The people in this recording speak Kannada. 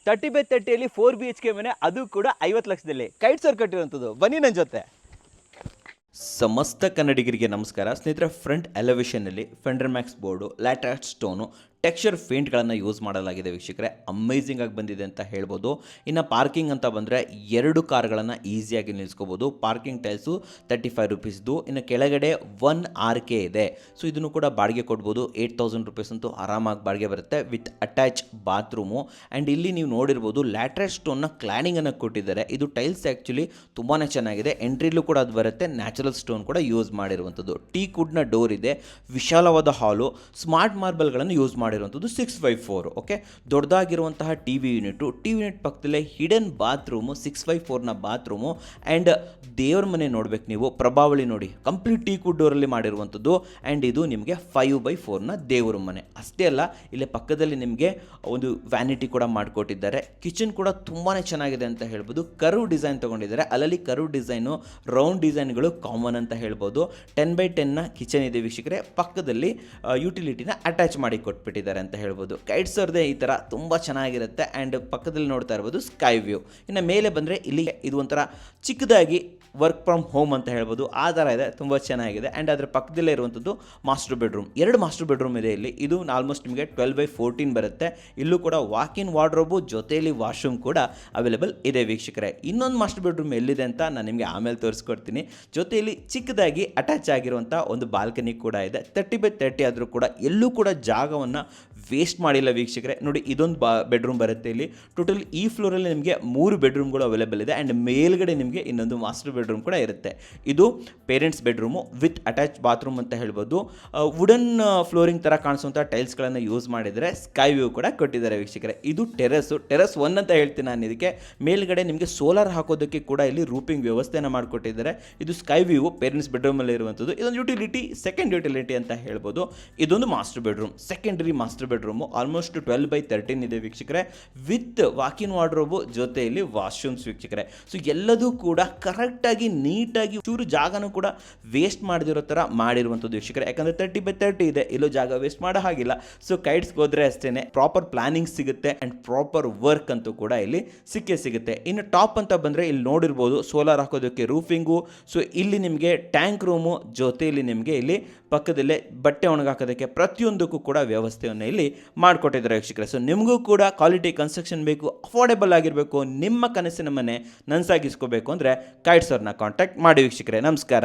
30/30ಯಲ್ಲಿ 4 BHK ಮನೆ, ಅದು ಕೂಡ 50 ಲಕ್ಷದಲ್ಲಿ. ಕೈಟ್ಸ್ ಅವ್ರು ಕಟ್ಟಿರುವಂಥದ್ದು. ಬನ್ನಿ ನನ್ನ ಜೊತೆ. ಸಮಸ್ತ ಕನ್ನಡಿಗರಿಗೆ ನಮಸ್ಕಾರ ಸ್ನೇಹಿತರೆ. ಫ್ರಂಟ್ ಎಲಿವೇಷನಲ್ಲಿ Fundermax board, laterite stone, texture ಫೇಂಟ್ಗಳನ್ನು ಯೂಸ್ ಮಾಡಲಾಗಿದೆ ವೀಕ್ಷಕರೇ. ಅಮೇಝಿಂಗ್ ಆಗಿ ಬಂದಿದೆ ಅಂತ ಹೇಳ್ಬೋದು. ಇನ್ನು ಪಾರ್ಕಿಂಗ್ ಅಂತ ಬಂದರೆ 2 ಕಾರ್ಗಳನ್ನು ಈಸಿಯಾಗಿ ನಿಲ್ಲಿಸ್ಕೋಬೋದು. Parking tiles 35 ರುಪೀಸ್ದು. ಇನ್ನು ಕೆಳಗಡೆ 1 RK ಇದೆ. ಸೊ ಇದನ್ನು ಕೂಡ ಬಾಡಿಗೆ ಕೊಡ್ಬೋದು. 8000 ರುಪೀಸ್ ಅಂತೂ ಆರಾಮಾಗಿ ಬಾಡಿಗೆ ಬರುತ್ತೆ ವಿತ್ ಅಟ್ಯಾಚ್ ಬಾತ್ರೂಮು. ಆ್ಯಂಡ್ ಇಲ್ಲಿ ನೀವು ನೋಡಿರ್ಬೋದು ಲ್ಯಾಟ್ರಾಟ್ ಸ್ಟೋನ್ನ ಕ್ಲಾನಿಂಗನ್ನು ಕೊಟ್ಟಿದ್ದಾರೆ. ಇದು ಟೈಲ್ಸ್ ಆ್ಯಕ್ಚುಲಿ ತುಂಬಾ ಚೆನ್ನಾಗಿದೆ. ಎಂಟ್ರಿಲೂ ಕೂಡ ಅದು ಬರುತ್ತೆ. ನ್ಯಾಚುರಲ್ ಸ್ಟೋನ್ ಕೂಡ ಯೂಸ್ ಮಾಡಿರುವಂಥದ್ದು. ಟೀ ಕುಡ್ನ ಡೋರ್ ಇದೆ. ವಿಶಾಲವಾದ ಹಾಲು. ಸ್ಮಾರ್ಟ್ ಮಾರ್ಬಲ್ಗಳನ್ನು ಯೂಸ್ ಮಾಡಿರುವಂಥದ್ದು 6x4. ಓಕೆ, ದೊಡ್ಡದಾಗಿರುವಂತಹ ಟಿವಿ ಯೂನಿಟ್ ಪಕ್ಕದಲ್ಲೇ ಹಿಡನ್ ಬಾತ್ರೂಮು, 6x4ನ ಬಾತ್ರೂಮು. ಆ್ಯಂಡ್ ದೇವ್ರ ಮನೆ ನೋಡ್ಬೇಕು ನೀವು, ಪ್ರಭಾವಳಿ ನೋಡಿ, ಕಂಪ್ಲೀಟ್ ಟೀ ಕುಡ್ ಡೋರಲ್ಲಿ ಮಾಡಿರುವಂಥದ್ದು. ಆ್ಯಂಡ್ ಇದು ನಿಮಗೆ 5x4ನ ದೇವ್ರ ಮನೆ. ಅಷ್ಟೇ ಅಲ್ಲ, ಇಲ್ಲೇ ಪಕ್ಕದಲ್ಲಿ ನಿಮಗೆ ಒಂದು ವ್ಯಾನಿಟಿ ಕೂಡ ಮಾಡಿಕೊಟ್ಟಿದ್ದಾರೆ. ಕಿಚನ್ ಕೂಡ ತುಂಬಾ ಚೆನ್ನಾಗಿದೆ ಅಂತ ಹೇಳ್ಬೋದು. ಕರ್ವ್ ಡಿಸೈನ್ ತೊಗೊಂಡಿದ್ದಾರೆ. ಅಲ್ಲಲ್ಲಿ ಕರ್ವ್ ಡಿಸೈನು, ರೌಂಡ್ ಡಿಸೈನ್ಗಳು ಕಾಮನ್ ಅಂತ ಹೇಳ್ಬೋದು. 10x10ನ ಕಿಚನ್ ಇದೆ ವೀಕ್ಷಕರೇ. ಪಕ್ಕದಲ್ಲಿ ಯುಟಿಲಿಟಿನ ಅಟ್ಯಾಚ್ ಮಾಡಿ ಕೊಟ್ಬಿಟ್ಟಿದ್ದಾರೆ ಅಂತ ಹೇಳ್ಬೋದು. ಕೈಟ್ಸ್ ಅವ್ರದ್ದೇ ಈ ಥರ ತುಂಬ ಚೆನ್ನಾಗಿರುತ್ತೆ. ಆ್ಯಂಡ್ ಪಕ್ಕದಲ್ಲಿ ನೋಡ್ತಾ ಇರ್ಬೋದು ಸ್ಕೈ ವ್ಯೂ. ಇನ್ನು ಮೇಲೆ ಬಂದರೆ ಇಲ್ಲಿ ಇದು ಒಂಥರ ಚಿಕ್ಕದಾಗಿ ವರ್ಕ್ ಫ್ರಮ್ ಹೋಮ್ ಅಂತ ಹೇಳ್ಬೋದು. ಆ ಥರ ಇದೆ, ತುಂಬ ಚೆನ್ನಾಗಿದೆ. ಆ್ಯಂಡ್ ಅದರ ಪಕ್ಕದಲ್ಲೇ ಇರುವಂಥದ್ದು ಮಾಸ್ಟರ್ ಬೆಡ್ರೂಮ್. 2 ಮಾಸ್ಟರ್ ಬೆಡ್ರೂಮ್ ಇದೆ ಇಲ್ಲಿ. ಇದು ಆಲ್ಮೋಸ್ಟ್ ನಿಮಗೆ 12x14 ಬರುತ್ತೆ. ಇಲ್ಲೂ ಕೂಡ ವಾಕಿನ್ ವಾರ್ಡ್ರೋಬು ಜೊತೆಯಲ್ಲಿ ವಾಶ್ರೂಮ್ ಕೂಡ ಅವೈಲೇಬಲ್ ಇದೆ ವೀಕ್ಷಕರೇ. ಇನ್ನೊಂದು ಮಾಸ್ಟರ್ ಬೆಡ್ರೂಮ್ ಎಲ್ಲಿದೆ ಅಂತ ನಾನು ನಿಮಗೆ ಆಮೇಲೆ ತೋರಿಸ್ಕೊಡ್ತೀನಿ. ಜೊತೆಯಲ್ಲಿ ಚಿಕ್ಕದಾಗಿ ಅಟ್ಯಾಚ್ ಆಗಿರುವಂಥ ಒಂದು ಬಾಲ್ಕನಿ ಕೂಡ ಇದೆ. 30x30 ಆದರೂ ಕೂಡ ಎಲ್ಲೂ ಕೂಡ ಜಾಗವನ್ನು ವೇಸ್ಟ್ ಮಾಡಿಲ್ಲ ವೀಕ್ಷಕರೇ. ನೋಡಿ, ಇದೊಂದು ಬೆಡ್ರೂಮ್ ಬರುತ್ತೆ ಇಲ್ಲಿ. ಟೋಟಲ್ ಈ ಫ್ಲೋರಲ್ಲಿ ನಿಮಗೆ 3 ಬೆಡ್ರೂಮ್ಗಳು ಅವೈಲೇಬಲ್ ಇದೆ. ಆ್ಯಂಡ್ ಮೇಲ್ಗಡೆ ನಿಮಗೆ ಇನ್ನೊಂದು ಮಾಸ್ಟರ್ ಬೆಡ್ರೂಮ್ ಕೂಡ ಇರುತ್ತೆ. ಇದು parents bedroom with attach bathroom ಅಂತ ಹೇಳ್ಬೋದು. ವುಡನ್ ಫ್ಲೋರಿಂಗ್ ಥರ ಕಾಣಿಸುವಂಥ ಟೈಲ್ಸ್ಗಳನ್ನು ಯೂಸ್ ಮಾಡಿದರೆ ಸ್ಕೈ ವ್ಯೂ ಕೂಡ ಕೊಟ್ಟಿದ್ದಾರೆ ವೀಕ್ಷಕರೇ. ಇದು ಟೆರೆಸ್ 1 ಅಂತ ಹೇಳ್ತೀನಿ ನಾನು ಇದಕ್ಕೆ. ಮೇಲ್ಗಡೆ ನಿಮಗೆ ಸೋಲಾರ್ ಹಾಕೋದಕ್ಕೆ ಕೂಡ ಇಲ್ಲಿ ರೂಪಿಂಗ್ ವ್ಯವಸ್ಥೆನ ಮಾಡಿಕೊಟ್ಟಿದ್ದಾರೆ. ಇದು ಸ್ಕೈ ವ್ಯೂ ಪೇರೆಂಟ್ಸ್ ಬೆಡ್ರೂಮಲ್ಲಿ ಇರುವಂಥದ್ದು. ಇದೊಂದು ಯುಟಿಲಿಟಿ, ಸೆಕೆಂಡ್ ಯುಟಿಲಿಟಿ ಅಂತ ಹೇಳ್ಬೋದು. ಇದೊಂದು master bedroom, secondary master bedroom. Almost 12x13 ಇದೆ ವೀಕ್ಷಕರೇ. ವಿತ್ ವಾಕಿನ್ ವಾರ್ಡ್ರೋಬು ಜೊತೆಯಲ್ಲಿ ವಾಶ್ರೂಮ್ಸ್ ವೀಕ್ಷಕರೇ. ಸೊ ಎಲ್ಲದೂ ಕೂಡ ಕರೆಕ್ಟಾಗಿ ನೀಟಾಗಿ ಚೂರು ಜಾಗನೂ ಕೂಡ ವೇಸ್ಟ್ ಮಾಡದಿರೋ ಥರ ಮಾಡಿರುವಂಥದ್ದು ವೀಕ್ಷಕರೇ. ಯಾಕಂದರೆ 30x30 ಇದೆ, ಎಲ್ಲೋ ಜಾಗ ವೇಸ್ಟ್ ಮಾಡೋ ಹಾಗಿಲ್ಲ. ಸೊ ಕೈಟ್ಸ್ಗೆ ಹೋದರೆ ಅಷ್ಟೇ ಪ್ರಾಪರ್ ಪ್ಲಾನಿಂಗ್ ಸಿಗುತ್ತೆ ಆ್ಯಂಡ್ ಪ್ರಾಪರ್ ವರ್ಕ್ ಅಂತೂ ಕೂಡ ಇಲ್ಲಿ ಸಿಗುತ್ತೆ. ಇನ್ನು ಟಾಪ್ ಅಂತ ಬಂದರೆ ಇಲ್ಲಿ ನೋಡಿರ್ಬೋದು ಸೋಲಾರ್ ಹಾಕೋದಕ್ಕೆ ರೂಫಿಂಗು. ಸೊ ಇಲ್ಲಿ ನಿಮಗೆ ಟ್ಯಾಂಕ್ ರೂಮು ಜೊತೆಯಲ್ಲಿ ನಿಮಗೆ ಇಲ್ಲಿ ಪಕ್ಕದಲ್ಲೇ ಬಟ್ಟೆ ಒಣಗಾಕೋದಕ್ಕೆ ಪ್ರತಿಯೊಂದಕ್ಕೂ ಕೂಡ ವ್ಯವಸ್ಥೆಯನ್ನು ಇಲ್ಲಿ ಮಾಡಿಕೊಟ್ಟಿದ್ದಾರೆ ವೀಕ್ಷಕರೇ. ಸೊ ನಿಮಗೂ ಕೂಡ ಕ್ವಾಲಿಟಿ ಕನ್ಸ್ಟ್ರಕ್ಷನ್ ಬೇಕು, ಅಫೋರ್ಡೆಬಲ್ ಆಗಿರಬೇಕು, ನಿಮ್ಮ ಕನಸಿನ ಮನೆ ನನಸಾಗಿಸ್ಕೋಬೇಕು ಅಂದರೆ ಕೈಟ್ಸ್ ಅವ್ರನ್ನ ಕಾಂಟ್ಯಾಕ್ಟ್ ಮಾಡಿ ವೀಕ್ಷಕರೇ. ನಮಸ್ಕಾರ.